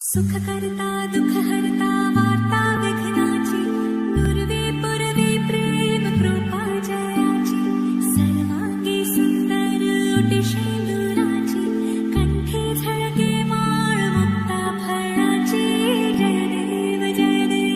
सुख करता दुख हरता वार्ता विघ्नाची नुरवी पुरवी प्रेम कृपा जयाची सर्वांगी सुंदर उटी शेंदुराची कंठी झळके माळ मुक्ता फळाची जय देव जय देव।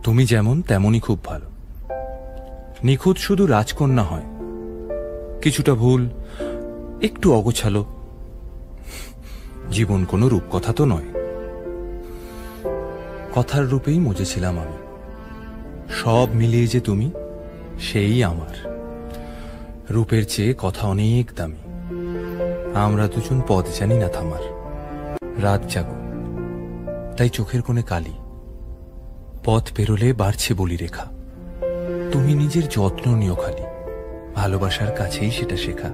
তুমি যেমন তেমনই খুব ভালো। নিখুঁত শুধু রাজকন্যা হয়, কিছুটা ভুল, একটু অগোছালো। জীবন কোনো রূপকথা তো নয়। কথার রূপেই মজেছিলাম আমি। সব মিলিয়ে যে তুমি, সেই আমার। রূপের চেয়ে কথা অনেক দামি। আমরা দুজন পথ জানি না থামার। রাত জাগো, তাই চোখের কোণে কালি। পথ পেরোলে বাড়ছে বলি রেখা। তুমি নিজের যত্ন নিও খালি, ভালোবাসার কাছেই সেটা শেখা।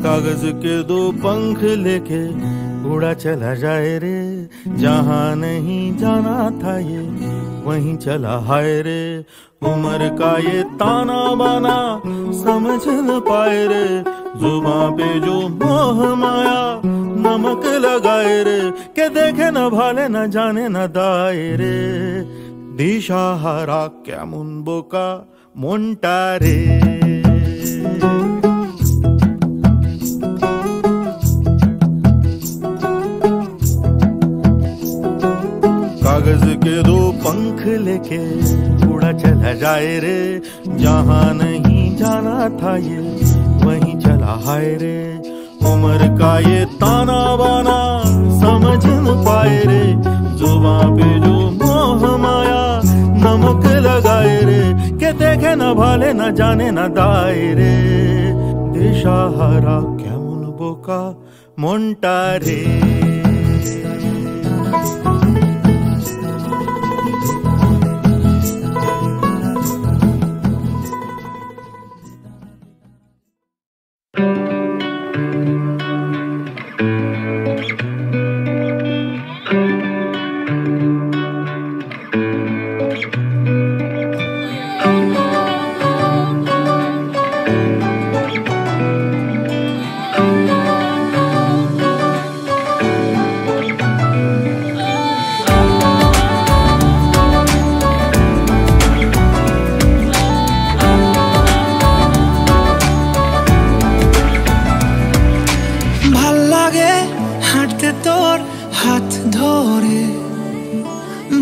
कागज के दो पंख लेके उड़ा चला जाए रे, जहाँ नहीं जाना था ये वहीं चला हाय रे। उम्र का ये ताना बाना समझ न पाए रे, जुबां पे जो मोह माया नमक लगाए रे। के देखे न भाले न जाने न दाए रे, दिशा हारा केमन बोका मोंटा रे। कागज के दो पंख लेके उड़ा चला जाए रे, जहाँ नहीं जाना था ये वहीं चला हाय रे। उम्र का ये ताना बाना समझ न पाए रे, जुबां पे जो मोह माया नमक लगाए रे। के देखे न भाले न जाने न दाए रे, दिशा हारा केमन बोका मोंटा रे।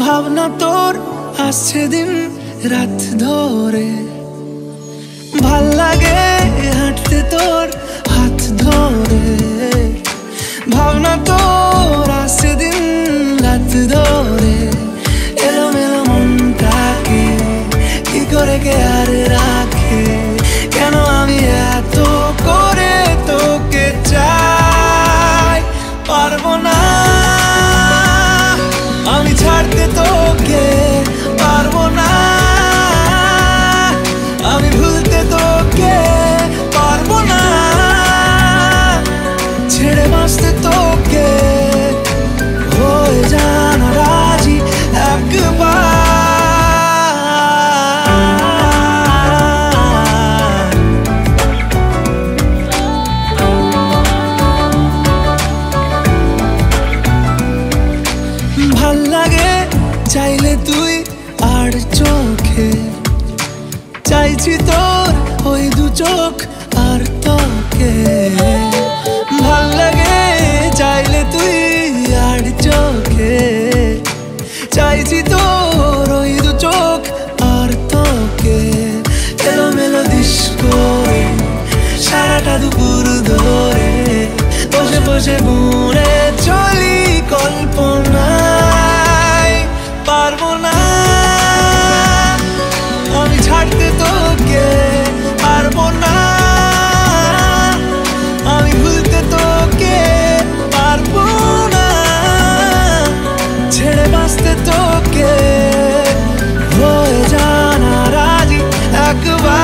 ভাবনা তোর আসছে দিন রাত ধরে, ভাল লাগে হাঁটতে তোর হাত ধরে। ভাবনা তোর আসছে দিন রাত ধরে, এলোমেলো মনটাকে কি করে কে আর রাখে। কেন আমি এত করে তোকে চাই, পারবো না আমি ছাড়তে তোকে, পারবো না আমি ভুলতে তোকে, পারবো না ছেড়ে বাঁচতে তোকে। হয়ে জানা রাজি একবার, ভাল লাগে চাইলে তুই আর চোখে, চাইছি তোর ওই দু চোখ আর তোকে। ভাল লাগে যে বুড়ে চলি কল্পনায়, পারবো না আমি ছাড়তে তোকে, পারবো না আমি ভুলতে তোকে, পারবো না ছেড়ে বাঁচতে তোকে, হয়ে জানা রাজি একবার।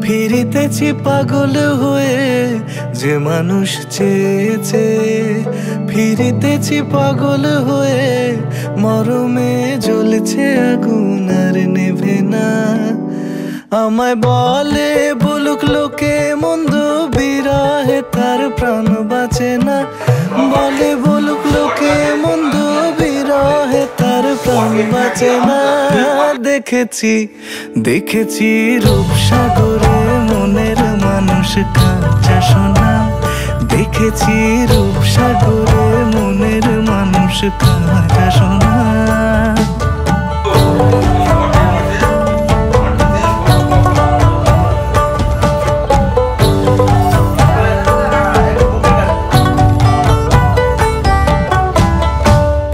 ফিরিতেছি পাগল হয়ে, যে মানুষ চেয়েছে ফিরিতেছি পাগল হয়ে, মরমে জ্বলছে আগুন আর নেভে না। আমায় বলে বলুক লোকে মন্দ, বিরহে তার প্রাণ বাঁচে না। বলে বলুক লোকে মন্দ, বিরহে তার প্রাণ বাঁচে না। দেখেছি দেখেছি রূপসাগরে মনের মানুষ কাঁচা সোনা, দেখেছি রূপসাগরে মনের মানুষ কাঁচা সোনা।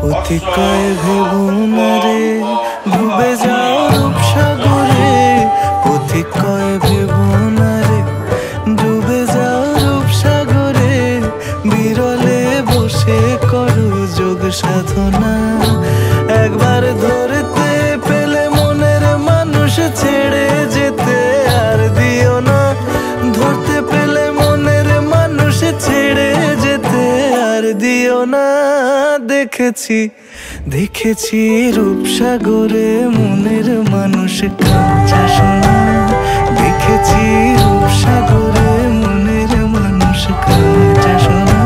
পথিকায় ভেবো না রে ডুবে যাও রূপসাগরে, পথিকায় ভেবো না রে ডুবে যাও রূপসাগরে, বিরলে বসে করো যোগ সাধনা। একবার ধরতে পেলে মনের মানুষ ছেড়ে যেতে আর দিও না, ধরতে পেলে মনের মানুষ ছেড়ে যেতে আর দিও না। দেখেছি দেখেছি রূপসাগরে মনের মানুষ কাঁচা সোনা, দেখেছি রূপসাগরে মনের মানুষ কাঁচা সোনা।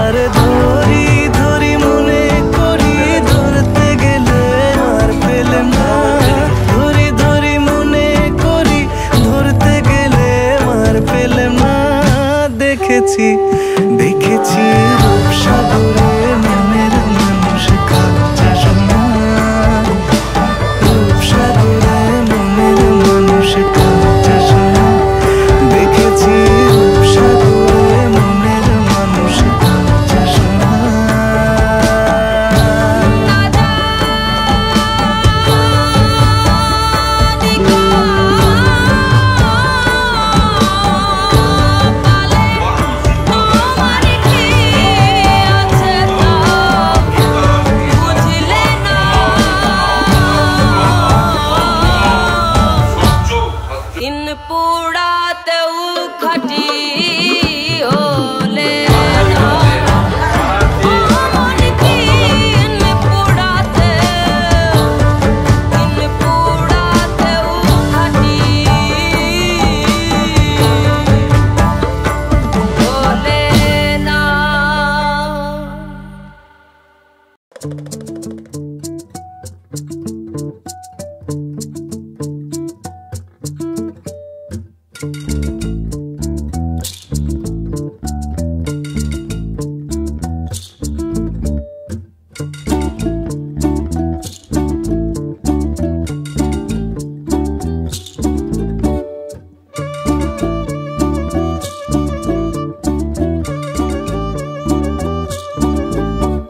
আর ধরি ধরি মনে করি ধরতে গেলে আর পেলে না, ধরি ধরি মনে করি ধরতে গেলে আর পেলে না। দেখেছি দেখেছি রূপসাগরে মনের মানুষ কাঁচা সোনা, রূপসাগরে মনের মানুষ কাঁচা সোনা, দেখেছি রূপসাগরে মনের মানুষ কাঁচা সোনা।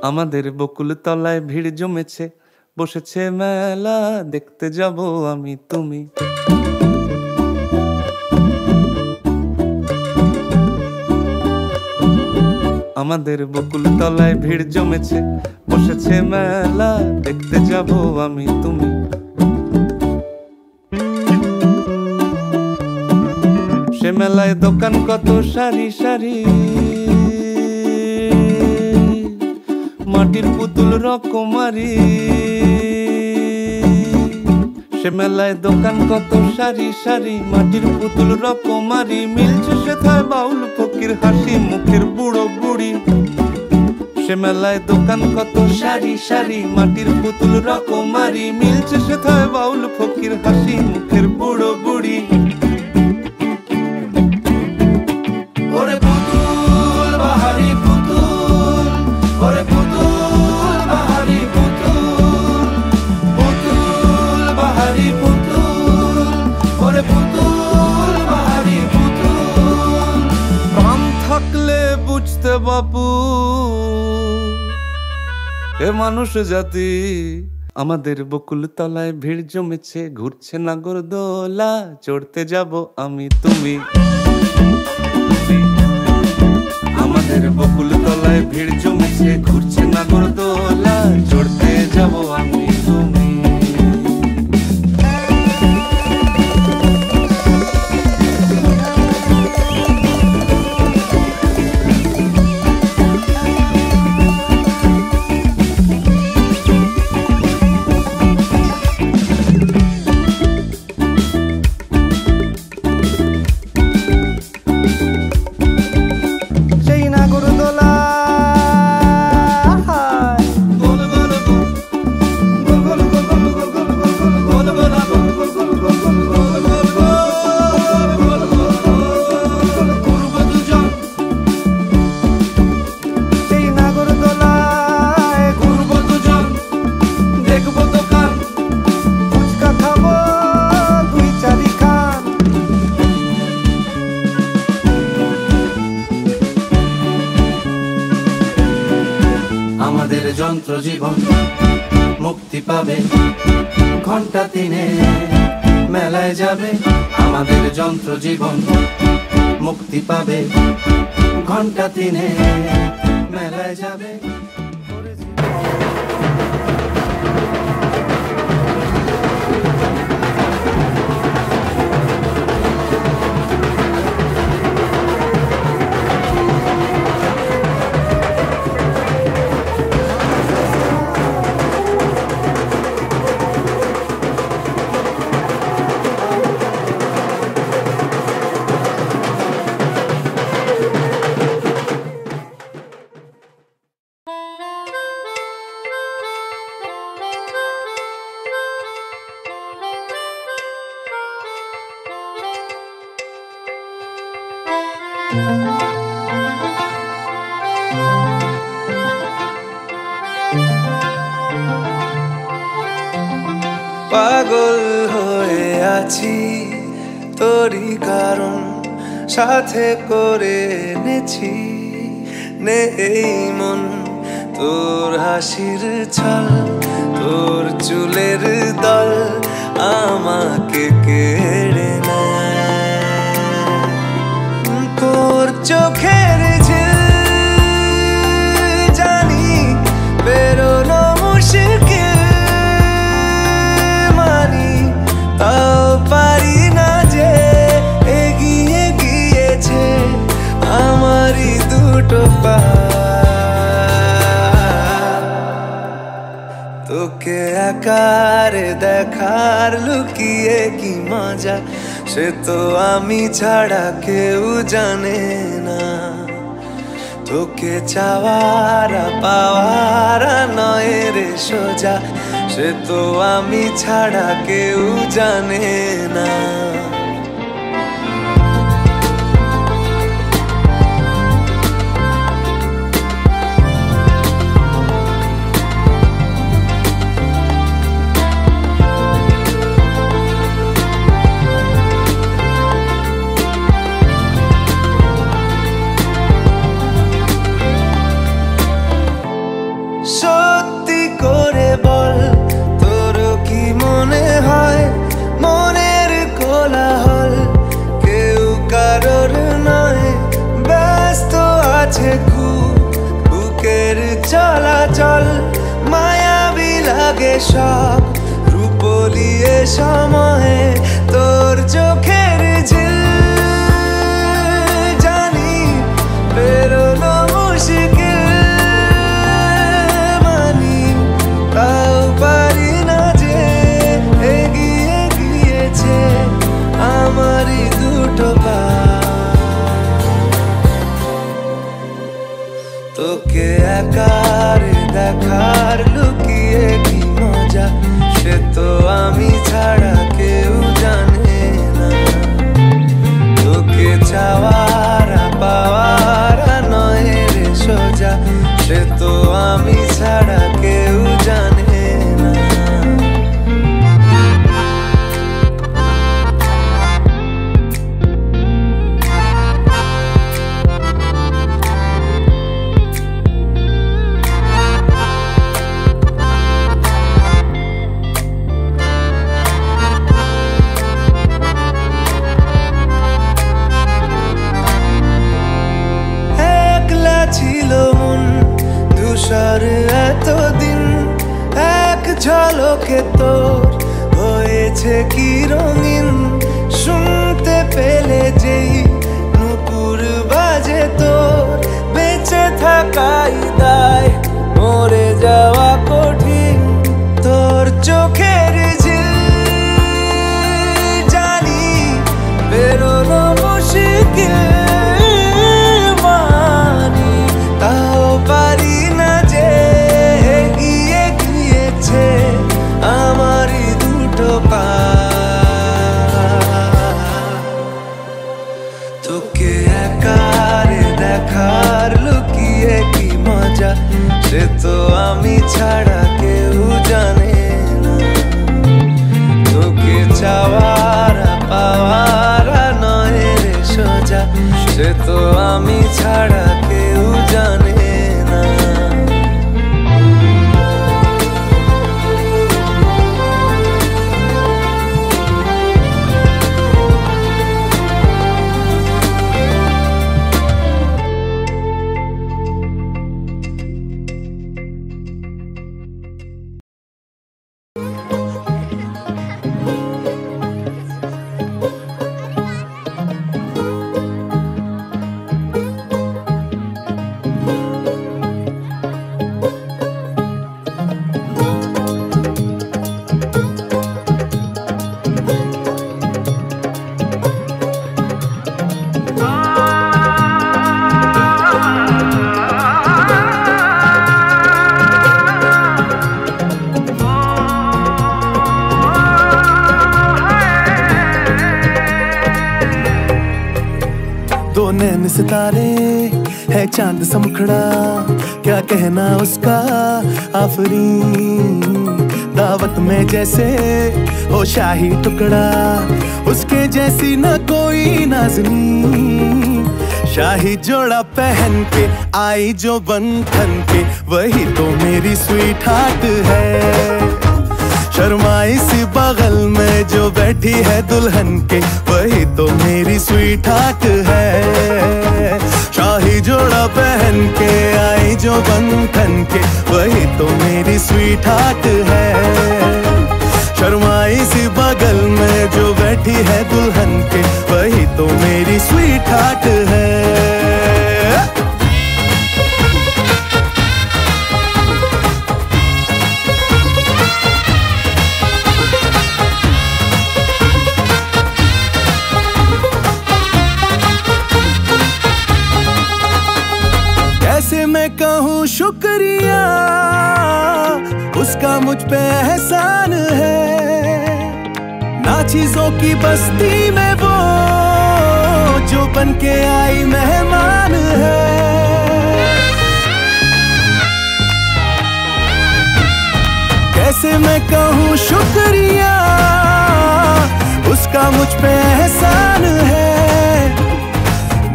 আমাদের বকুল তলায় ভিড় জমেছে, বসেছে মেলা দেখতে যাব আমি তুমি। আমাদের বকুল তলায় ভিড় জমেছে, বসেছে মেলা দেখতে যাব আমি তুমি। সে মেলায় দোকান কত সারি সারি, মাটির পুতুল রকমারি। সে মেলায় দোকান কত সারি সারি, মাটির পুতুল রকমারি। মিলছে সেথায় বাউল ফকির হাসি মুখের বুড়ো বুড়ি। সে মেলায় দোকান কত সারি সারি, মাটির পুতুল রকমারি। মিলছে সেথায় বাউল ফকির হাসি মুখের বুড়ো বুড়ি। ওরে পুতুল বাহারি পুতুল, ওরে পুতুল বাহারি পুতুল, পুতুল বাহারি পুতুল, ওরে পুতুল বাহারি পুতুল। প্রাণ থাকলে বুঝতে বাপু, এ মানুষ জাতি আমাদের বকুল তলায় ভিড় জমেছে। ঘুরছে নাগরদোলা, চড়তে যাব আমি তুমি। আমাদের বকুল তলায় ভিড় জমেছে, ঘুরছে নাগরদোলা, চড়তে যাব আমি তুমি। আমাদের যন্ত্র জীবন মুক্তি পাবে, ঘন্টা তিনে মেলায় যাবে। আমাদের যন্ত্র জীবন মুক্তি পাবে, ঘন্টা তিনে মেলায় যাবে। পাগল হয়ে আছি তোরই কারণ, সাথে করে এনেছি নেই মন। তোর হাসির ছল, তোর চুলের দল আমাকে কেড়ে নেয়। তোর চোখের ঝিল জানি বেরোনো মুশকিল, মানি তাও পারি না যে এগিয়ে গিয়েছে আমারই দুটো পা। তোকে আকারে দেখার লুকিয়ে কি মজা, সে তো আমি ছাড়া কেউ জানে না। তোকে চাওয়ারা পাওয়ারা নয় রে সোজা, সে তো আমি ছাড়া কেউ জানে না। সত্যি করে বল, তোর কি মনে হয় মনের কোলাহল কেউ কারোর নয়, ব্যস্ত আছে খুব বুকের চলাচল। মায়াবী লাগে সব রূপলিয়ে সময়ে তোর চোখের ঝিল জানি বেরোনো মুশকিল, ঝলকে তোর হয়েছে কি রঙিন, শুনতে পেলে যেই নুপুর বাজে তোর, বেঁচে থাকাই দায় মরে যাওয়া কঠিন। তোর চোখের ঝিল জানি বেরোনো মুশকিল, মানি তাও পারি না যে এগিয়ে গিয়েছে আমারই দুটো পা। তোকে একারে দেখার লুকিয়ে কি মজা, সে তো আমি ছাড়া কেউ জানে না। তোকে চাওয়ারা পাওয়ারা নয় রে সোজা, সে তো আমি ছাড়া কেউ জানে না। दो नैन सितारे है चांद सा मुखड़ा, क्या कहना उसका आफरीन। दावत में जैसे हो शाही टुकड़ा, उसके जैसी न कोई नाज़नीन। शाही जोड़ा पहन के आई जो बन ठन के, वही तो मेरी स्वीट हार्ट है। शर्माई सी बगल में जो बैठी है दुल्हन के, वही तो मेरी स्वीट हार्ट है। शाही जोड़ा पहन के आई जो बन ठन के, वही तो मेरी स्वीट हार्ट है। शर्माई सी बगल में जो बैठी है दुल्हन के, वही तो मेरी स्वीट हार्ट है। कैसे मैं कहूँ शुक्रिया, उसका मुझ पे एहसान है। ना चीजों की बस्ती में वो जो बन के आई मेहमान है। कैसे मैं कहूँ शुक्रिया, उसका मुझ पे एहसान है।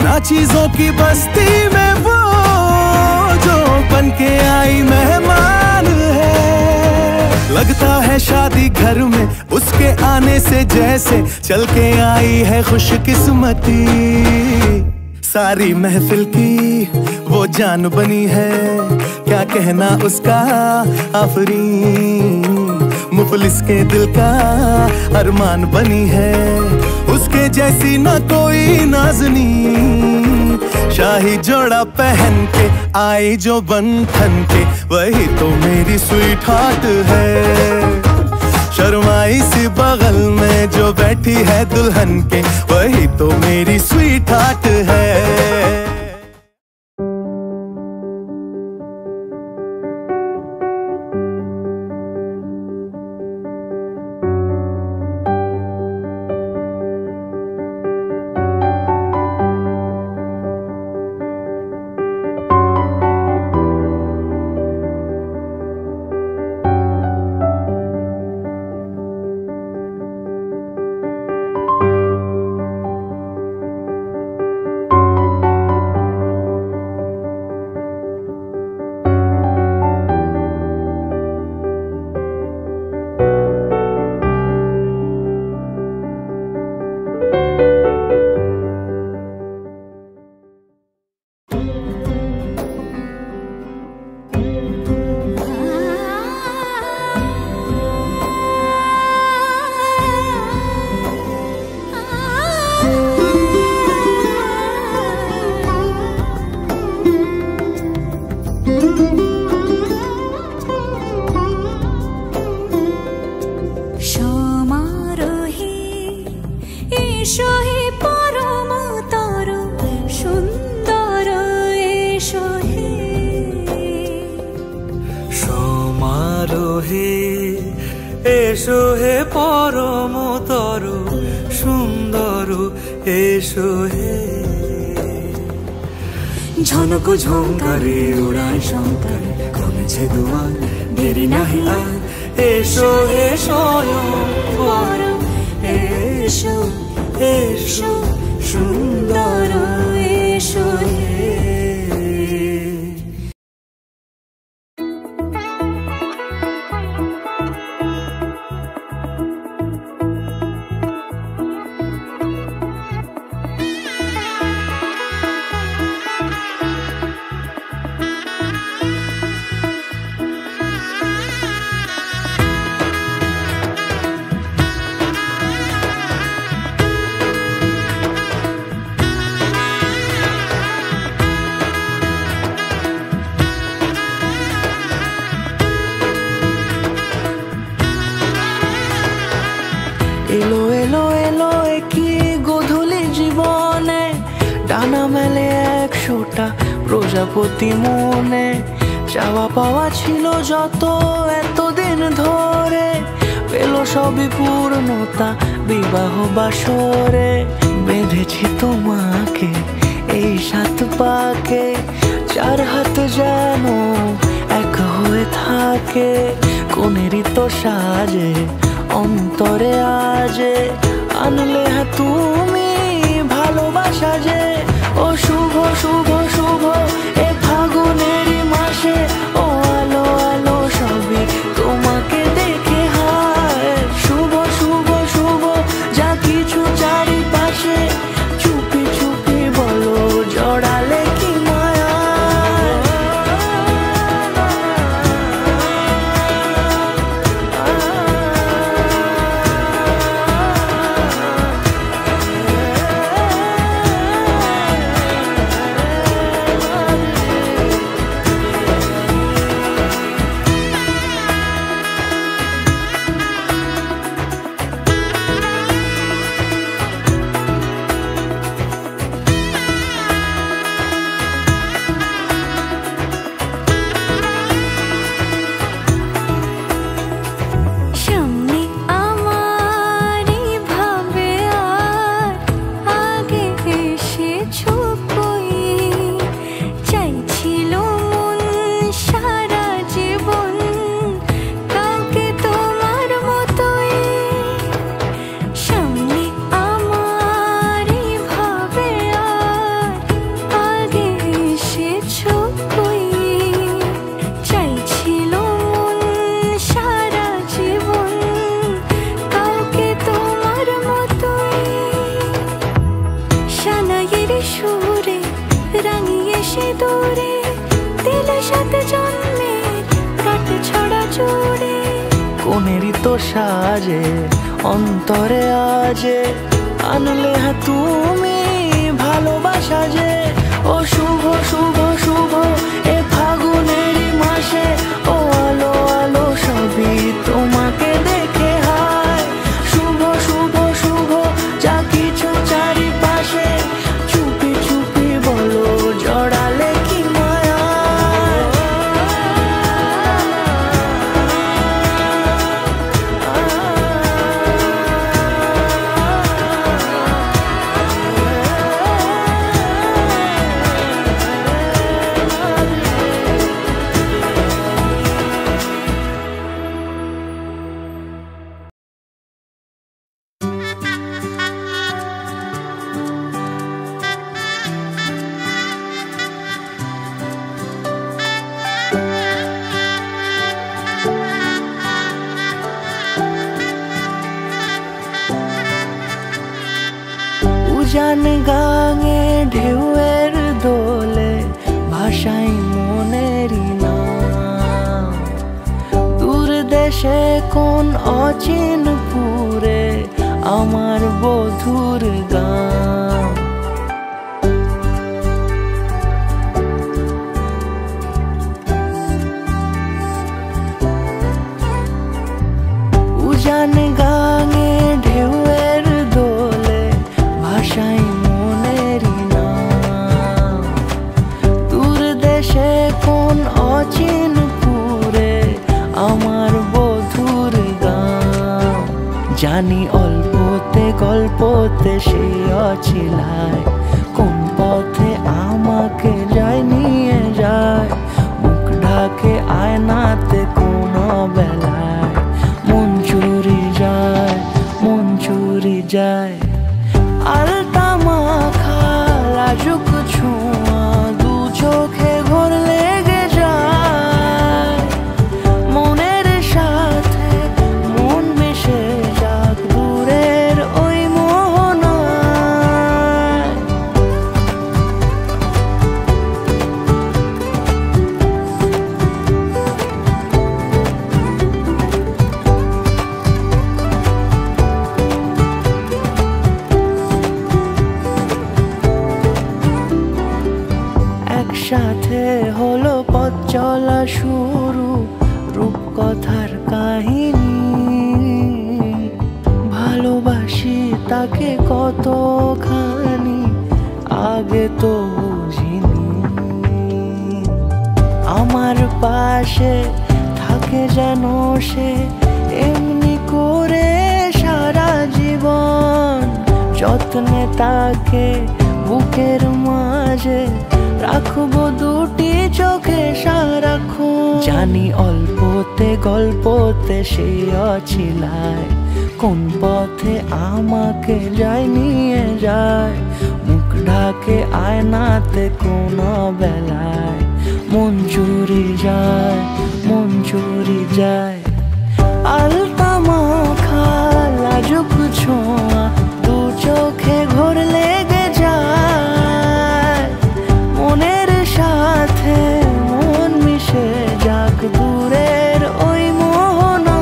ना चीजों की बस्ती में वो जो बन के आई मेहमान है। लगता है शादी घर में उसके आने से जैसे चल के आई है खुशकिस्मती। सारी महफिल की वो जान बनी है, क्या कहना उसका आफरीन। मुफलिस के दिल का अरमान बनी है, उसके जैसी ना कोई नाज़नीन। शाही जोड़ा पहन के आई जो बन ठन के, वही तो मेरी स्वीट हार्ट है। शर्माई सी बगल में जो बैठी है दुल्हन के, वही तो मेरी स्वीट हार्ट है। এসো হে পরমতর সুন্দর এসো হে সমারোহে এসো হে পরমতর সুন্দর এসো হে ঝনক ঝঙ্কারে উড়ায় শঙ্কার কমেছে দুয়ার দেরি নাহি আর এসো হে স্বয়ং বর এসো এসো সুন্দর এসো হে এলো এলো এলো কি গোধূলি জীবনে ডানা মেলে 100টা প্রজাপতি মনে চাওয়া পাওয়া ছিল যত এতদিন ধরে পেল সবই পূর্ণতা বিবাহ বাসরে বেঁধেছি তোমাকে এই 7 পাকে 4 হাত যেন এক হয়ে থাকে কোনেরই তো সাজে অন্তরে আজে আনলে হ্যাঁ তুমি ভালোবাসা যে ও শুভ শুভ শুভ এ ফাগুনেরই মাসে ও আলো আলো সবই তোমাকে দেখে হায় শুভ শুভ শুভ যা কিছু চারিপাশে চুপি চুপি বলো জড়ালে কি মায়া কোনেরই তো সাজে অন্তরে আজে আনলে হ্যাঁ তুমি ভালোবাসা যে ও শুভ শুভ শুভ এ ফাগুনেরই মাসে ও আলো আলো সবই তোমাকে দেখে হায় শুভ শুভ শুভ যা কিছু চারিপাশে চুপি চুপি বলো জড়ালে কি মায়া উজান গাঙে ঢেউয়ের দোলে ভাষাই মনেরই নাম দূর দেশে কোন অচিনপুরে আমার বধুর গান উজান গাঙে ঢেউয়ের দোলে জানি অল্পতে গল্পতে সে অছিলায় কোন পথে আমাকে যায় নিয়ে যায় মুখ ঢাকে আয়নাতে কোনো বেলায় মন চুরি যায় মন চুরি যায় আলতা মাখা লাজুক ছোঁয়া দু চোখে ঘোর লেগে যায় মনের সাথে মন মিশে যাক দূরের ওই মোহনায় একসাথে হলো পথ চলা শুরু রূপকথার কাহিনী ভালোবাসি তাকে কতখানি আগে তো বুঝিনি আমার পাশে থাকে যেন সে এমনি করে সারা জীবন যত্নে তাকে বুকের মাঝে রাখবো দুটি চোখে সারাক্ষণ জানি অল্পতে গল্পতে সে অছিলায় কোন পথে আমাকে যায় নিয়ে যায় মুখ ঢাকে আয়নাতে কোনো বেলায় মন চুরি যায় মন চুরি যায় আলতা মাখা লাজুক ছোঁয়া দু চোখে ঘোর লেগে যায় মনের সাথে মন মিশে যাক দূরের ওই মোহনায়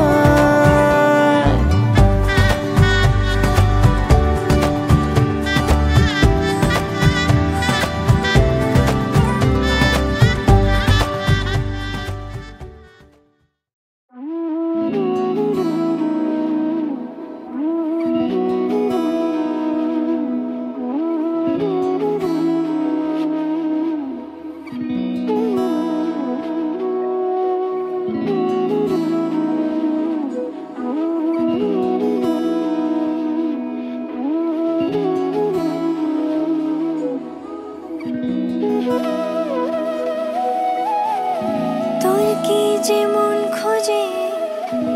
তোর কি যে মন খোঁজে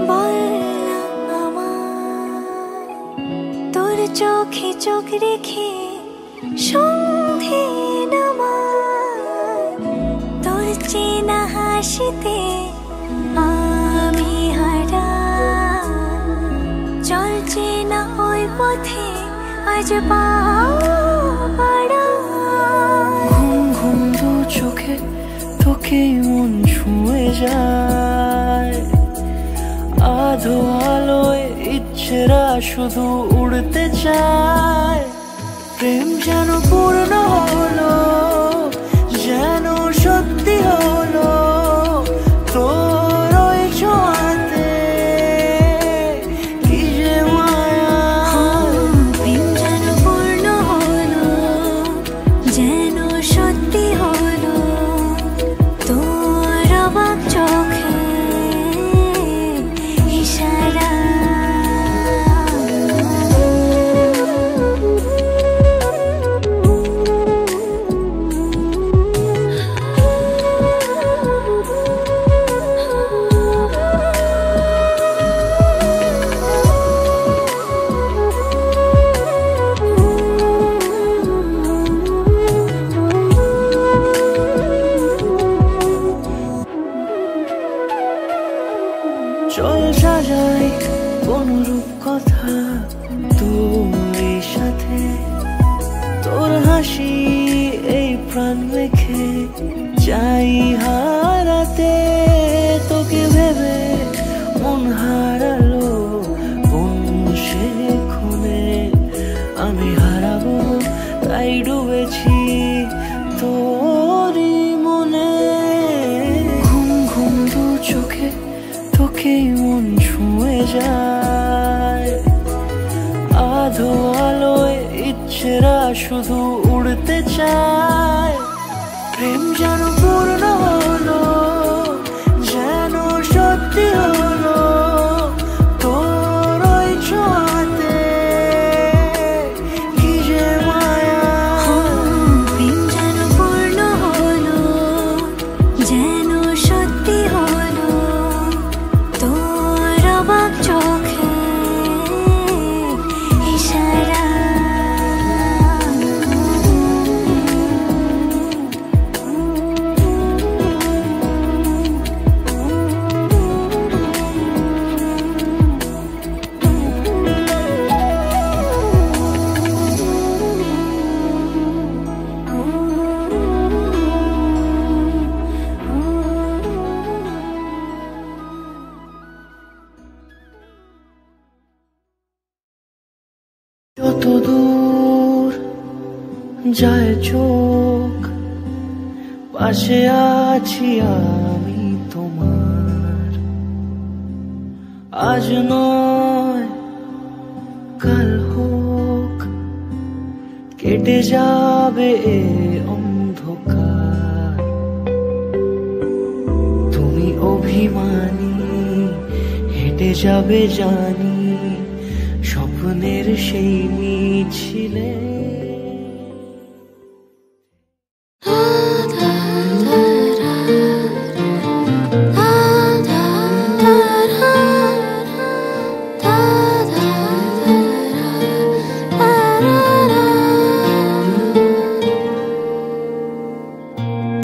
বল না আমার তোর চোখে চোখ রেখে সন্ধে নামার তোর চেনা হাসিতে আমি হারান চলছে না ওই পথে আজ পা ঘুম ঘুম দু চোখে তোকে মন ছুঁয়ে যায় আধো আলোয় ইচ্ছেরা শুধু উড়তে চায় প্রেম যেন পূর্ণ হলো যেন সত্যি হলো তোর ওই ছোঁয়াতে কি যে মায়া প্রেম যেন পূর্ণ হলো যেন সত্যি হলো তোর অবাক চোখে ইশারা চল সাজাই কোন রূপ কথা তোর সাথে তোর হাসি এই প্রাণ রেখে চাই হারাতে তোকে ভেবে মন হারালো কোন সে খুনে আমি হারাবো তাই ডুবেছি তোরই মনে ঘুম ঘুম দু চোখে তোকে মন ছুঁয়ে যায় আধো আলোয় ইচ্ছেরা শুধু উড়তে চায় প্রেম যেন পূর্ণ হলো যেন সত্যি হলো তোর ওই ছোঁয়া কত দূর যায় চোখ, পাশে আছি আমি তোমার। আজ নয় কাল হোক, কেটে যাবে এ অন্ধকার। তুমি অভিমানী, হেঁটে যাবে জানি স্বপ্নের সেই মিছিলে।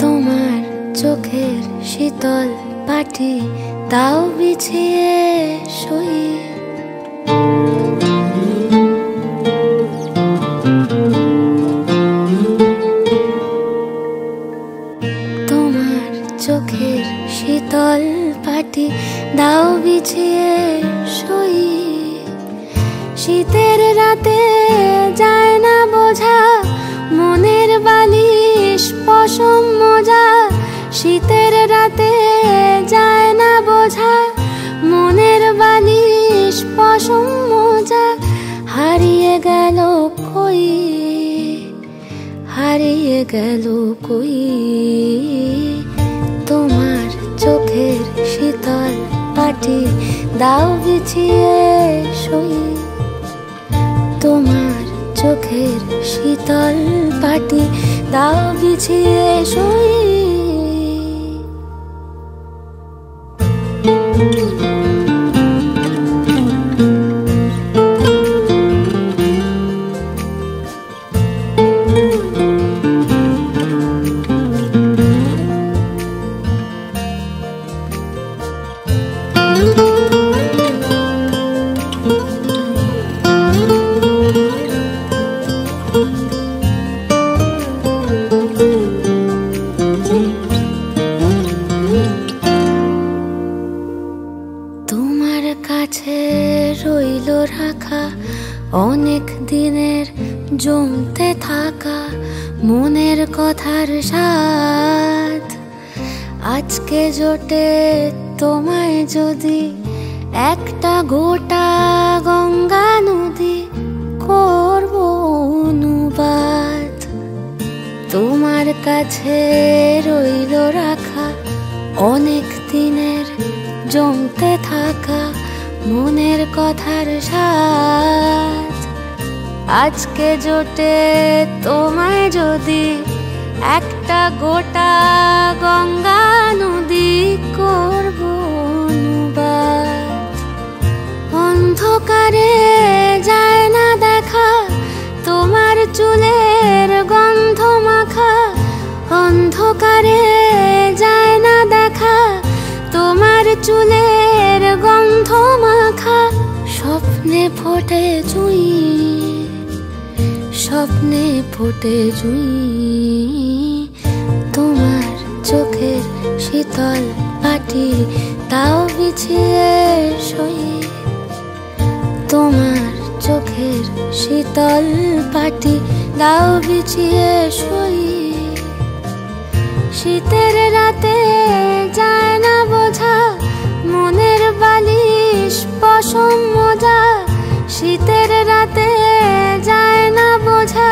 তোমার চোখের শীতল পাটি তাও বিছিয়ে শুই। তোমার চোখের শীতল পাটি দাও বিছিয়ে শুই। শীতের রাতে যায় না বোঝা মনের বালিশ পশম মোজা। শীতের রাতে যায় না বোঝা মনের বালিশ পশম মোজা। হারিয়ে গেল কই, হারিয়ে গেল কই। তোমার চোখের শীতল পাটি দাও বিছিয়ে শুই। তোমার চোখের শীতল পাটি দাও বিছিয়ে শুই। তোমার কাছে রইল রাখা অনেক দিনের জমতে থাকা মনের কথার স্বাদ। আজকে জোটে তোমায় যদি একটা গোটা গঙ্গা নদী করব অনুবাদ। তোমার কাছে রইল রাখা অনেক দিনের জমতে থাকা মনের কথার স্বাদ। আজকে জোটে তোমায় যদি একটা গোটা গঙ্গা নদী করব অনুবাদ। অন্ধকারে যায় না দেখা তোমার চুলের গন্ধ মাখা। অন্ধকারে যায় না দেখা তোমার চুলের গন্ধ মাখা। স্বপ্নে ফোটে জুঁই, স্বপ্নে ফোটে জুঁই। তোমার চোখের শীতল পাটি তাও বিছিয়ে শুই। তোমার চোখের শীতল পাটি দাও বিছিয়ে শুই। শীতের রাতে যায় না বোঝা মনের বালিশ পশম মোজা। শীতের রাতে যায় না বোঝা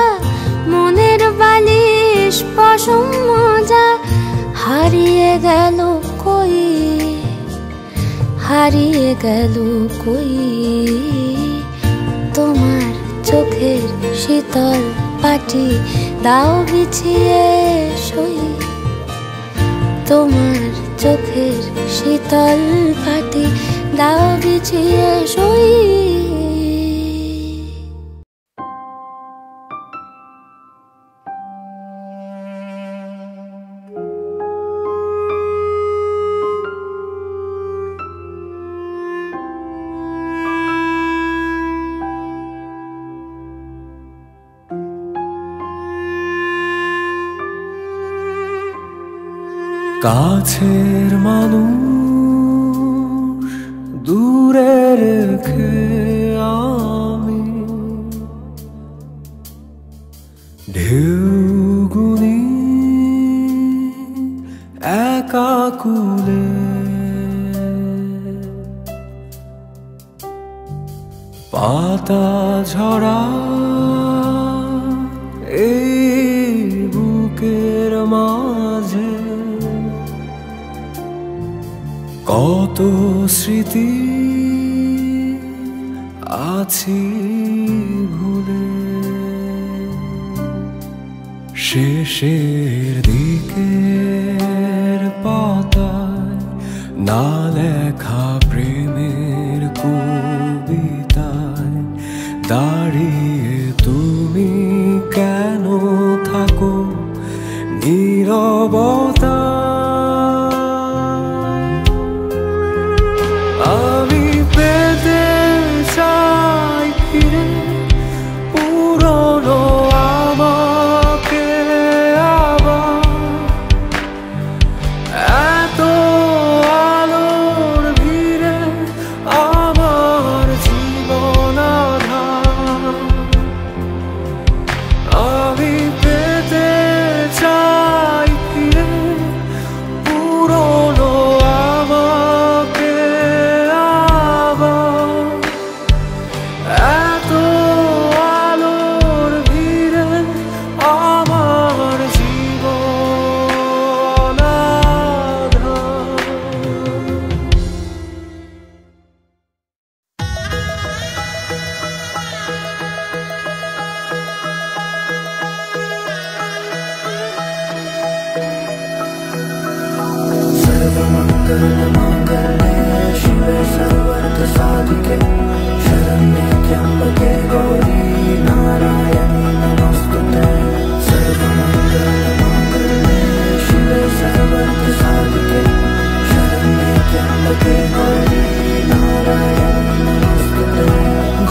মনের বালিশ পশম মোজা। হারিয়ে গেল কই, হারিয়ে গেল কই। তোমার চোখের শীতল পাটি দাও বিছিয়ে শুই। তোমার চোখের শীতল পাটি দাও বিছিয়ে শুই। কাছের মানুষ দূরে রেখে আমি পাতা ঝরা এই বুকের মাঝে কত স্মৃতি আছি ভুলে, শেষের দিকের পাতায় না লেখা প্রেমের কবিতায় দাঁড়িয়ে তুমি কেন থাকো নীরবতা। আমি পেতে চাই ফিরে পুরনো আমাকে আবার, এত আলোর ভিড়ে আমার জীবন আধার। আমি পেতে চাই ফিরে পুরনো আমাকে আবার, এত আলোর ভিড়ে আমার জীবন আধার।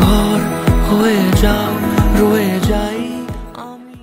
ঘর হয়ে যাও, রয়ে যাই আমি।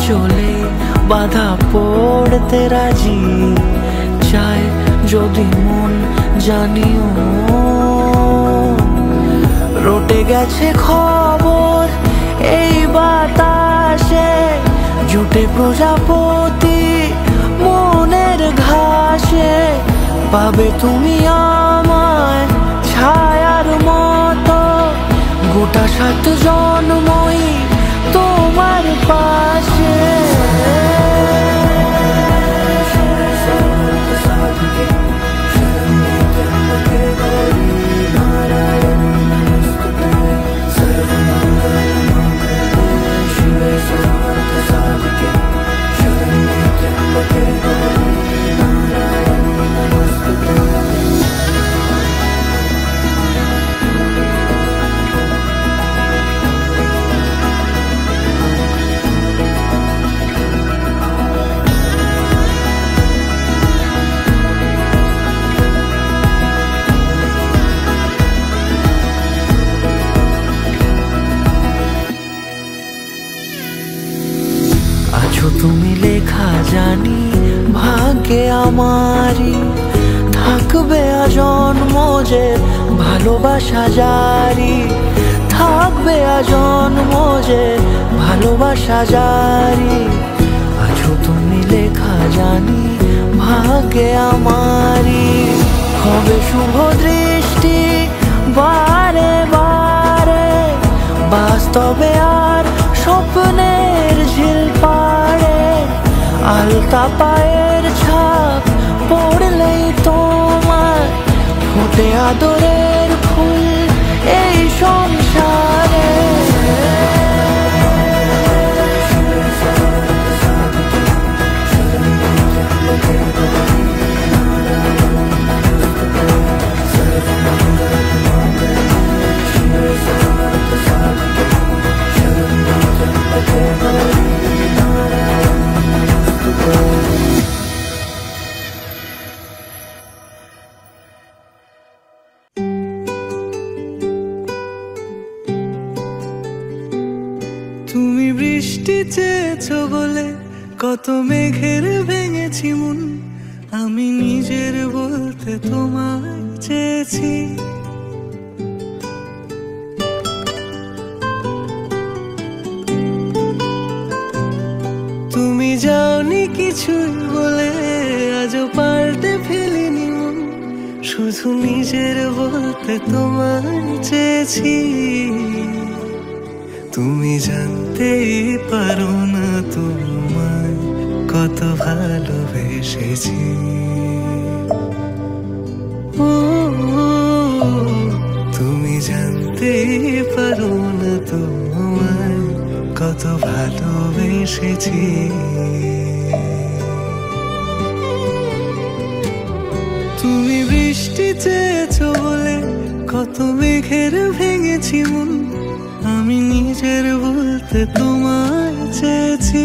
চলে বাধা পড়তে রাজি চায় যদি মন জানিও রটে গেছে খবর এই বাতাসে জুটে প্রজাপতি মনের ঘাসে পাবে তুমি আমায় ছায়ার মতো গোটা 7 জন্মই তোমার পাশে তুমি লেখা জানি ভাগ্যে আমারই থাকবে আজন্ম যে ভালোবাসা জারি থাকবে আজন্ম যে ভালোবাসা জারি আছো তুমি লেখা জানি ভাগ্যে আমারই হবে শুভ দৃষ্টি বারে বারে বাস্তবে আর স্বপ্নের ঝিল পাড়ে আলতা পায়ের ছাপ পড়লেই তোমার ফোটে আদরের ফুল এই সংসারে তুমি বৃষ্টি চেয়েছো বলে কত মেঘের ভেঙেছি মন আমি নিজের বলতে তোমায় চেয়েছি তুমি যাওনি কিছুই বলে আজও পাল্টে ফেলিনি মন শুধু নিজের বলতে তোমায় চেয়েছি তুমি জানতেই পারো না তোমায় কত ভালোবেসেছি তুমি জানতেই পারো না তোমায় কত ভালোবেসেছি তুমি বৃষ্টি চেয়েছো বলে কত মেঘের ভেঙেছি মন আমি নিজের বলতে তোমায় চেয়েছি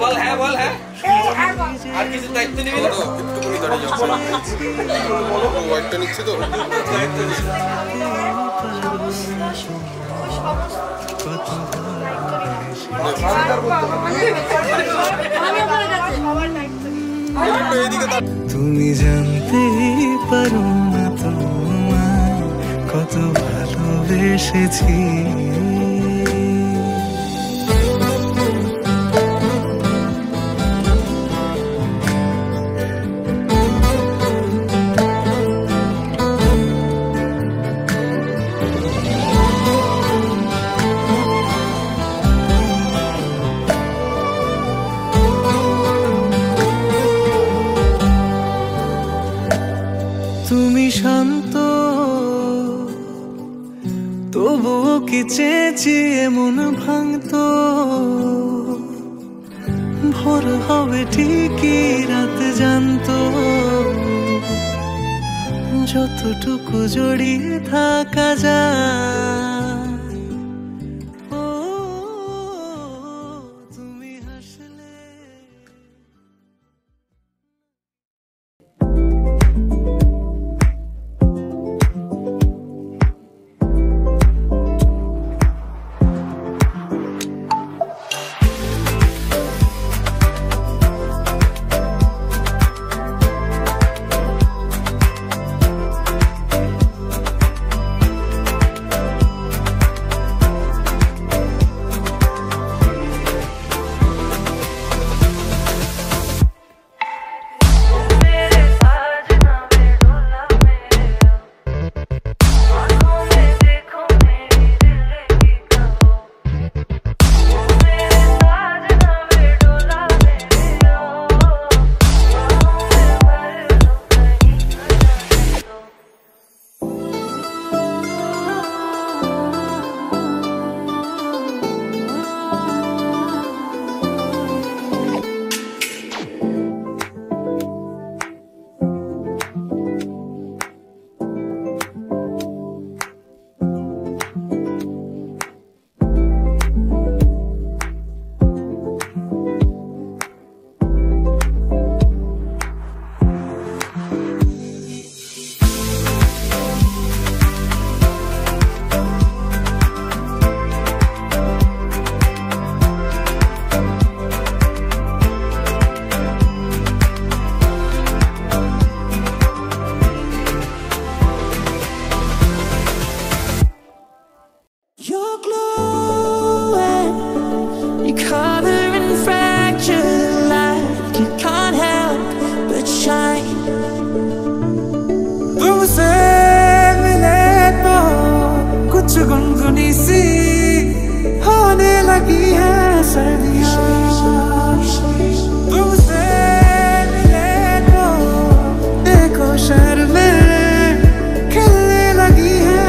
বল হ্যাঁ আর কিছু দায়িত্ব নিবি না তো একটুখানি দাঁড়িয়ে যাও ওয়াইটটা নিচ্ছে তো তুমি জানতেই পারো না তোমায় কত ভালোবেসেছি তুমি শান্ত তবুও কি চেয়েছি এমন ভাঙতো ভোর হবে ঠিকই রাত জানতো যতটুকু জড়িয়ে থাকা যায় তুমি হাসলে सुनी सी होने लगी है सर्दियाँ तुमसे मिले तो देखो शहर में खिलने लगी है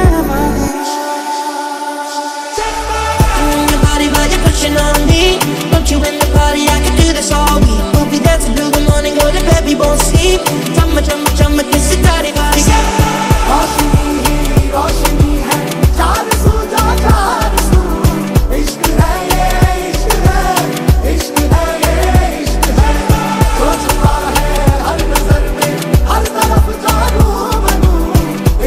pushing on me, want you in the party, I can do this all week. We'll be dancing through the morning, go to bed, we won't sleep. Chumma, chumma, chumma, kiss it, daddy, body. रोशनी है, चार सू जा चार सू. इश्क है ये, इश्क है, इश्क है ये, इश्क है. जो छुपा है हर नजर में, हर तरफ जादू बनू.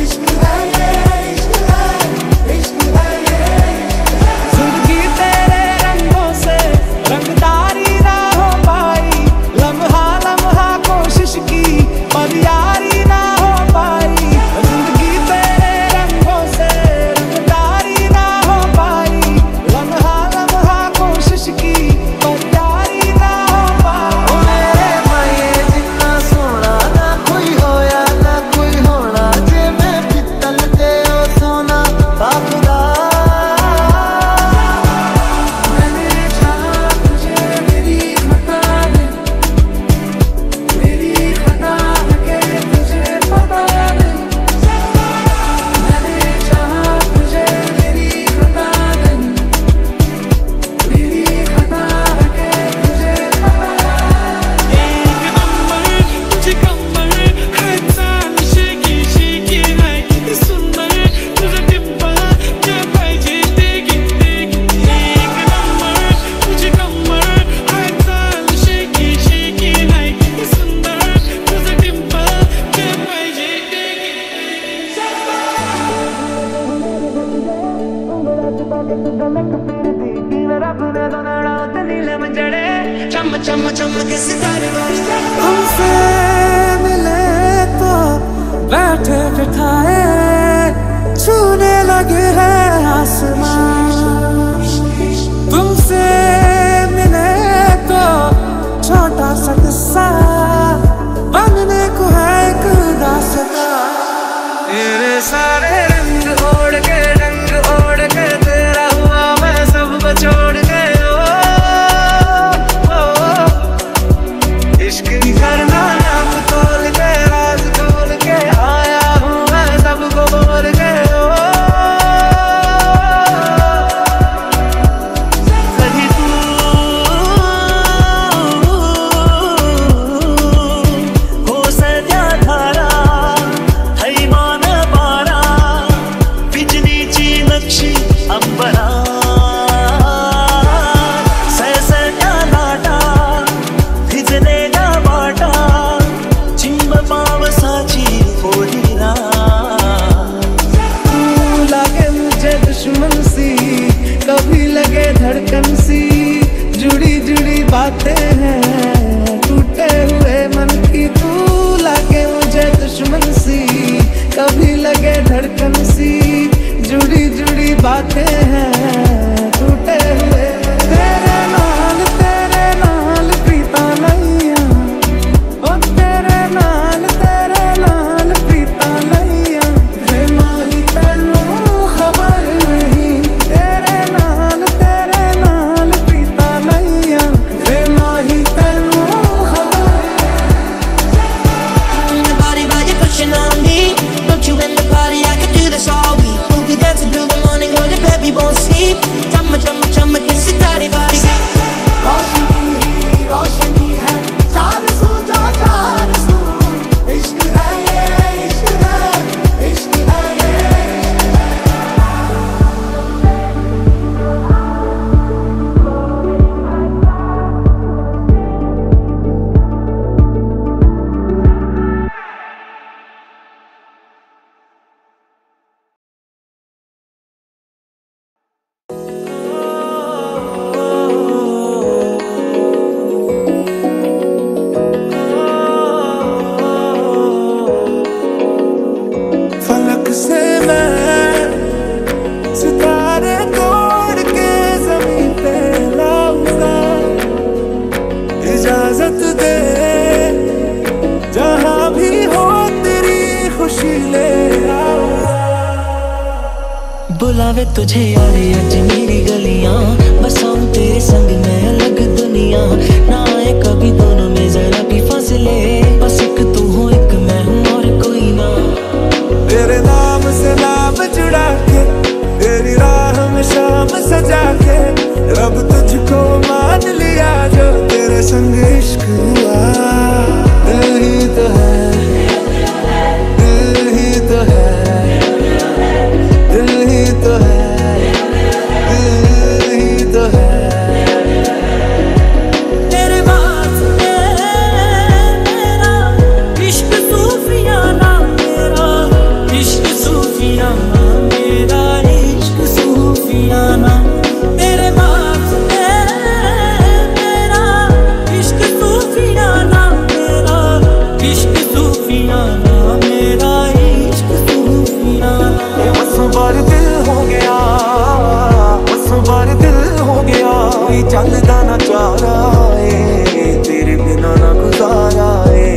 इश्क है ये, इश्क है, इश्क है ये, इश्क है. जिंदगी तेरे रंगों से रंगदारी ना हो पाई. लम्हा लम्हा कोशिश की पर यारी ना हो पाई. जिंदगी तेरे रंगों से रंगदारी ना हो पाई. लम्हा लम्हा कोशिश की पर यारी ना हो पाई. मेरे माये जिन्ना सोना ना कोई होया ना कोई होना. जे मैं पित्तल ते ओ सोना बाखुदा. मैंने चाहा तुझे मेरी खता ने, मेरी खता के तुझे पता नहीं. मैंने चाहा तुझे मेरी खता ने, मेरी खता के तुझे पता नहीं. एक नंबर तुझे कमर है चाल शेकी शेकी है सुंदर तुझे टिप्पा क्या पाहिजे देगी देगी. एक नंबर तुझे कमर है चाल शेकी शेकी है सुंदर तुझे टिप्पा क्या पाहिजे देगी. चम्मा चम्मा चम्मा के सितारे बारी. हमसे मिले तो बैठे बिठाए छूने लगे हैं आसमान. तुमसे मिले तो छोटा सा किस्सा बनने को है एक दास्तां. तेरे सारे रंग ओढ़ के तेरा हुआ मैं सबको छोड़ के. इश्क भी करना नाम तोल के राज खोल के आया हूँ मैं सबको बोल के. सही तू हो सजा धारा हई मान बारा बिजलीची नक्षी अंबरा. सैसन्या लाटा भिजलेला वाटा चिंब पावसाची होळीला. तू लगे मुझे दुश्मन सी, कभी लगे धड़कन सी. जुड़ी जुड़ी बातें हैं टूटे हुए मन की. तू लगे मुझे दुश्मन सी, कभी लगे धड़कन सी. जुड़ी जुड़ी बातें हैं टूटे हुए. तेरे नाल प्रीता नैया. ओ तेरे नाल प्रीता नैया. वे माही तैनू खबर नहीं. तेरे नाल प्रीता नैया. वे माही तैनू खबर. Body, body pushing on me, don't you in बुलावे तुझे यार आज मेरी गलियां, बसाऊं तेरे संग मैं अलग दुनिया, ना आए कभी दोनों में जरा भी फासले, बस एक तू हो एक मैं हूँ और कोई ना। तेरे नाम से नाम जुड़ा के, तेरी राह में शाम सजा के, रब तुझको मान लिया जो तेरे संग इश्क हुआ। दिल ही तो है, दिल ही तो है, दिल ही तो है, दिल ही तो है। तेरे वास्ते मेरा इश्क सूफियाना, मेरा इश्क सूफियाना, मेरा इश्क सूफियाना। तेरे वास्ते मेरा इश्क सूफियाना, मेरा इश्क सूफियाना, मेरा इश्क सूफियाना। बस बार दिल हो गया, बस बार दिल हो गया, कोई चलदा ना चाह रहा है, तेरे बिना ना गुजारा है,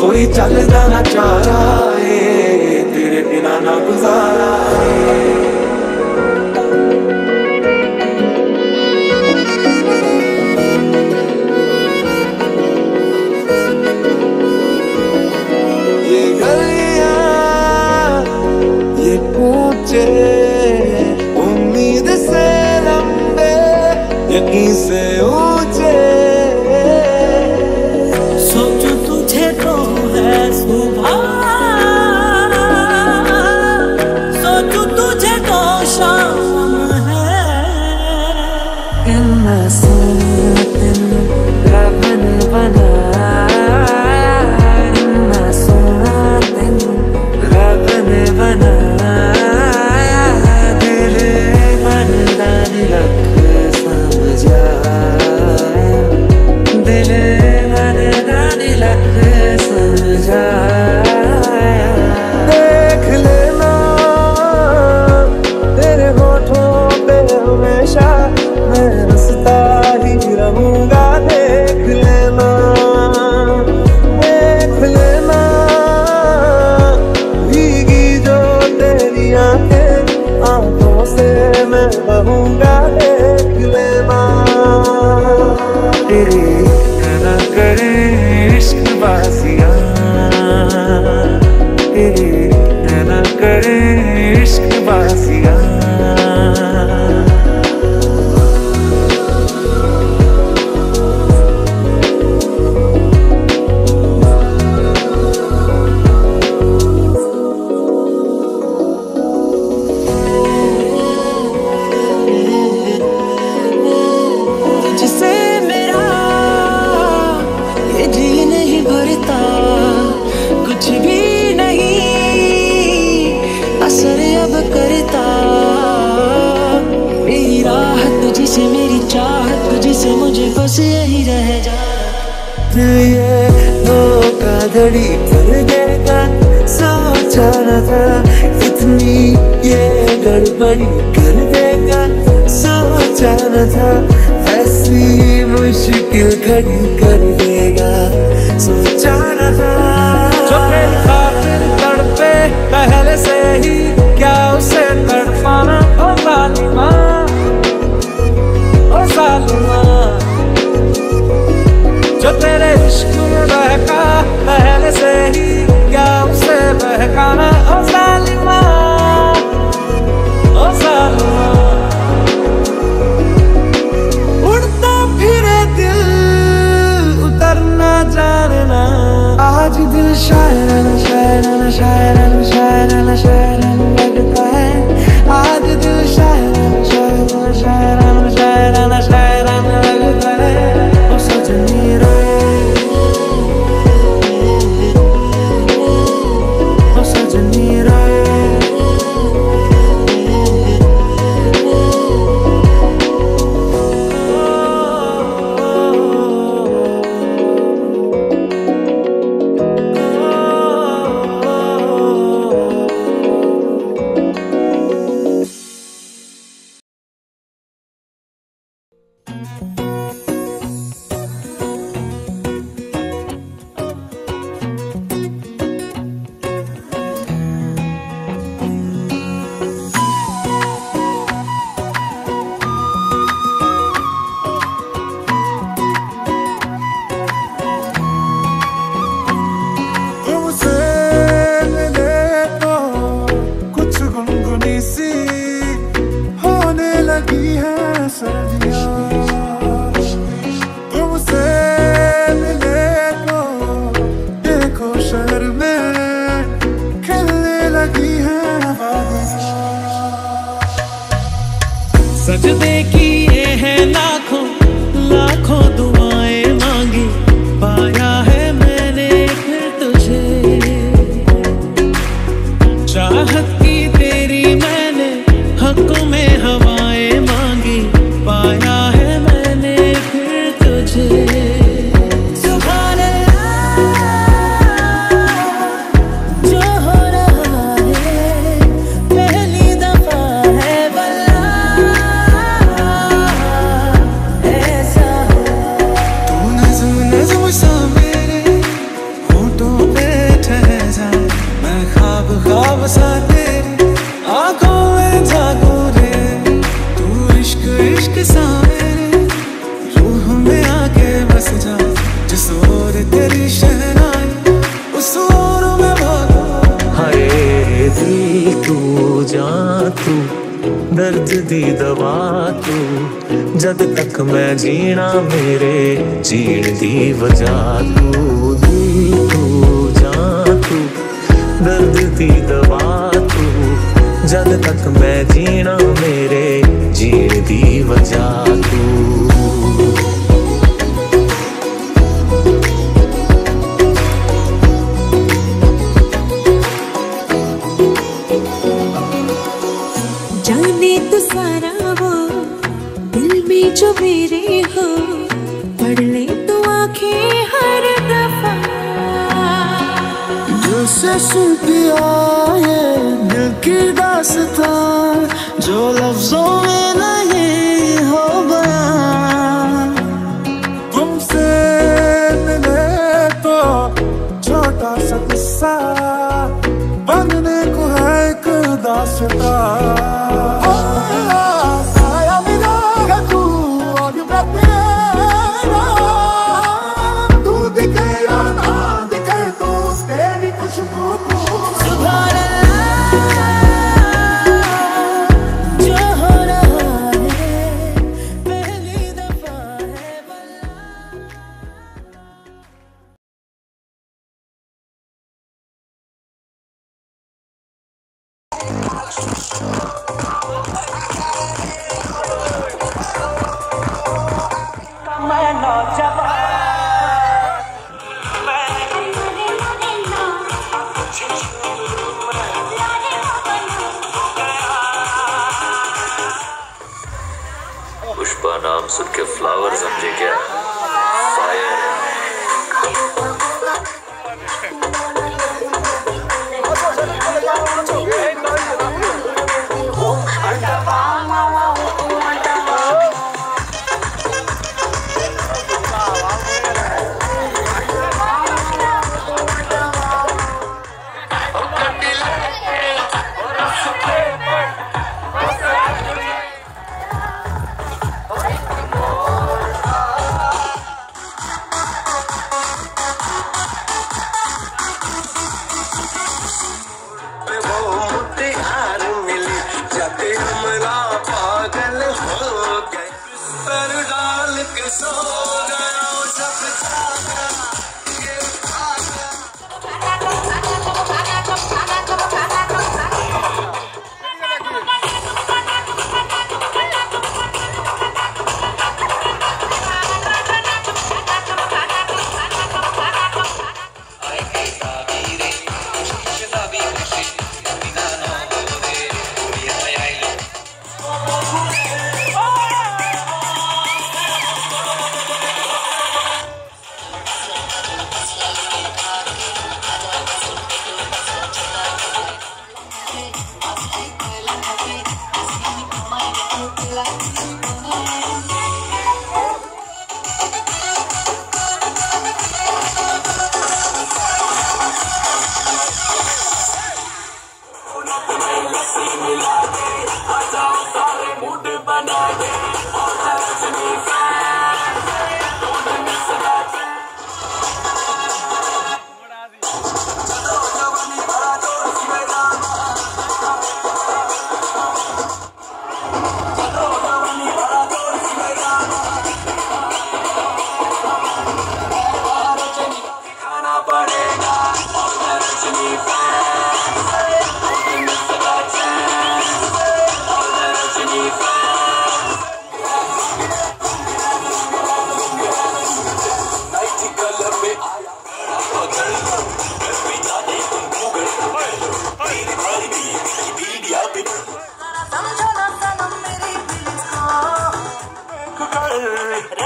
कोई चलदा ना चाह रहा है, तेरे बिना ना गुजारा है। ये गलियां, ये पूछे, उम्मीद से लंबे, यकीन से ऊंचे। सोचूं तुझे तो है सुबह, सोचूं तुझे तो शाम है। इन्ना सोना तेनू रब ने बनाया, इन्ना सोना तेनू रब ने बनाया, दिल बनदा नी रख समझाया, दिल बनदा नी रख समझाया। देख लेना तेरे होठों पे हमेशा मैं हंसता ही रहूंगा। देख लेना, देख लेना, भीगी जो तेरी आंखें, आंखों से मैं बहूंगा। देख लेना, तेरी ना करे इश्क बाजियां, तेरी ना करे इश्क बाजियां। तुझसे मेरा ये जी नहीं भरता, कुछ भी नहीं असर अब करता। मेरी राह तुझसे, मेरी चाहत तुझसे, मुझे बस यही रह जा। ये धोखाधड़ी कर देगा, सोचा न था इतनी ये गड़बड़ी कर देगा, सोचा न था ऐसी मुश्किल खड़ी कर देगा, सोचा न था। जो तेरी खातिर तड़पे पहले से ही, क्या उसे तड़पाना। ओ जालिमा, ओ जालिमा, जो तेरे इश्क में बहका पहले से ही, क्या उसे बहकाना। ओ जालिमा, ओ जालिमा, उड़ता फिरे दिल उतरना जानना। आज दिल Sharon Sharon Sharon Sharon Sharon लगता है, आज दिल Sharon Sharon Sharon Sharon Sharon लगता है। ओ सजनी रे, ओ सजनी थोड़ी सी होने लगी है सर्दियाँ तुमसे मिले तो देखो शहर में खिलने लगी है सजदे किए हैं लाखों लाखों दुआएं मांगी पाया है मैंने फिर तुझे चाहत की तेरी मैंने हकों में हवाएं मांगी पाया है मैंने फिर तुझे सुभान अल्लाह जो हो रहा है पहली दफा है वल्लाह ऐसा तू नज़्म नज़्म सा मेरे होठों पे ठहर जाए मैं ख्वाब ख्वाब सा तेरी आंखों में जागूं रे तू इश्क इश्क सा मेरे रूह में आके बस जा जिस ओर तेरी शहनाई उस ओर में भागो हाय दिल तू जान तू दर्द दी दवा तू जद तक मैं जीना मेरे जीण दी वजह तू दिल तू जान तू दर्द दी दवा तू जद तक मैं जीना मेरे जीण दी वजह तू जाने तो सारा वो दिल में जो मेरे हो पढ़ ले तो आंखें हर दफा दिल से सुन पिया ये दिल की दास्तां जो लफ्जों में नहीं हो बयां तुमसे मिले तो छोटा सा किस्सा बनने को है एक दास्तां साया मिलेगा तू और मैं तेरा तू दिखे या ना दिखे तू तेरी खुशबू सुभान अल्लाह जो हो रहा है पहली दफा है पुष्पा नाम सुन के फ्लावर समझे क्या फायर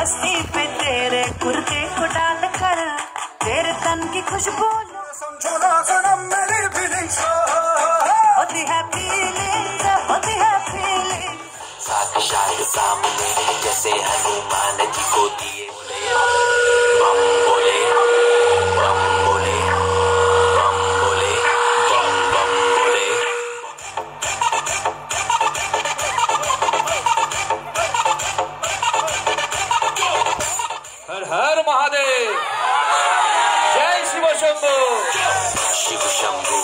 मस्ती पे तेरे कुर्ते को डाल कर तेरे तन की खुशबू समझो ना सनम मेरी फीलिंग्स होती है फीलिंग होती है फीलिंग साक्षात सामने जैसे हनुमान जी को दिए बम बोले बम बोले बम बोले बम बम बोले हर हर महादेव जय शिव शंभू शिव शंभू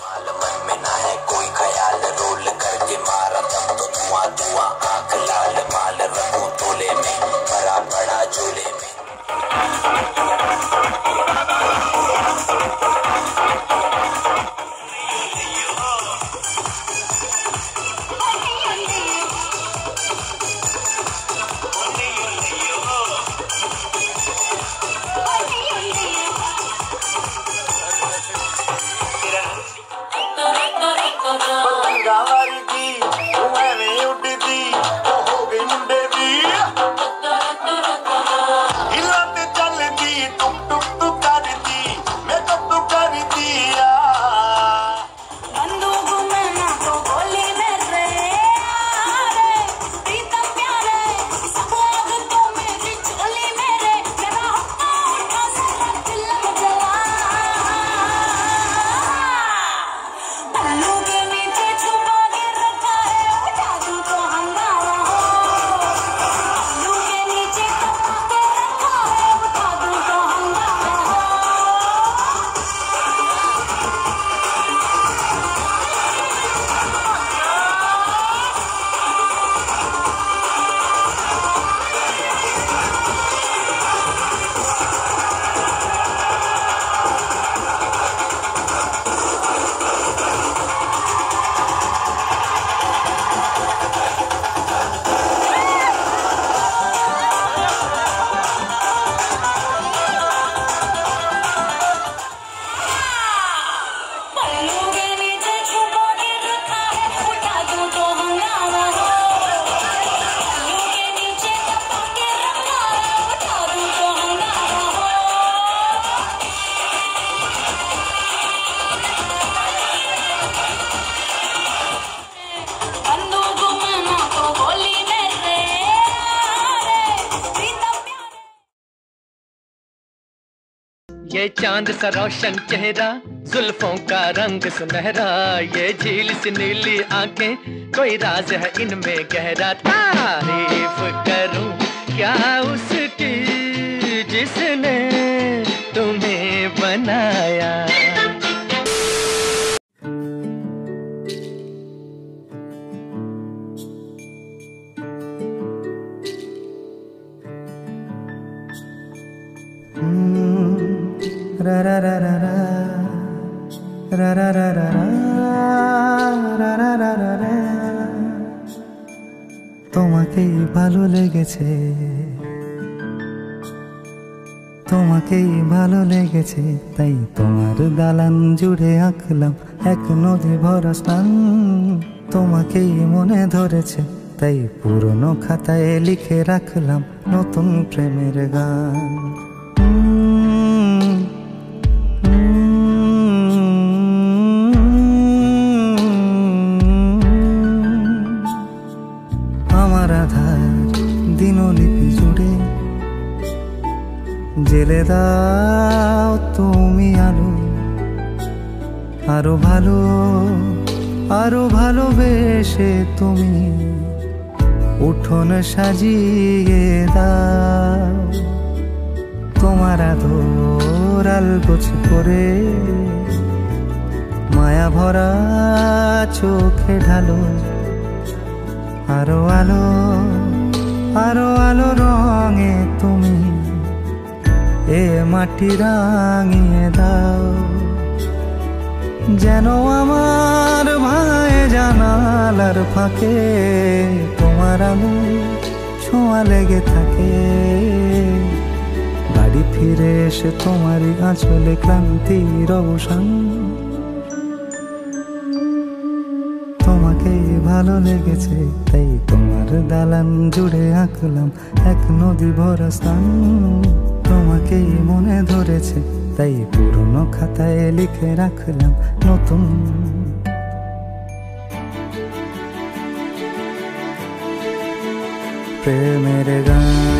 माल मन में ना है कोई ख्याल रोल करके मारा तब तो धुआं धुआं आंख लाल माल रखूं तोले में भरा पड़ा झोले में ये चांद सा रोशन चेहरा जुल्फों का रंग सुनहरा ये झील सी नीली आंखें कोई राज है इनमें गहरा तारीफ करूं क्या उसकी जिसने तुम्हें बनाया रा रा रा रा रा रा रा रा रा रा रा रा रा रा তোমাকেই ভালো লেগেছে তোমাকেই ভালো লেগেছে তাই তোমার দালান জুড়ে আঁকলাম এক নদী ভরা স্থান তোমাকেই মনে ধরেছে তাই পুরনো খাতায় লিখে রাখলাম নতুন প্রেমের গান দিনলিপি জুড়ে জেলে দাও তুমি আলো আরো ভালোবেসে তুমি উঠোন সাজিয়ে দাও তোমার আদর আলগোছ করে মায়া ভরা চোখে ঢালো আরো আলো রঙে তুমি এ মাটি রাঙিয়ে দাও যেন আমার ভাই জানালার ফাঁকে তোমার আলো ছোঁয়া লেগে থাকে বাড়ি ফিরে এসে তোমারই আঁচলে ক্লান্তির অবসান তোমাকেই ভালো লেগেছে, তাই তোমার দালান জুড়ে আঁকলাম এক নদী ভরা স্থান। তোমাকেই মনে ধরেছে, তাই পুরনো খাতায় লিখে রাখলাম নতুন। প্রেমের গান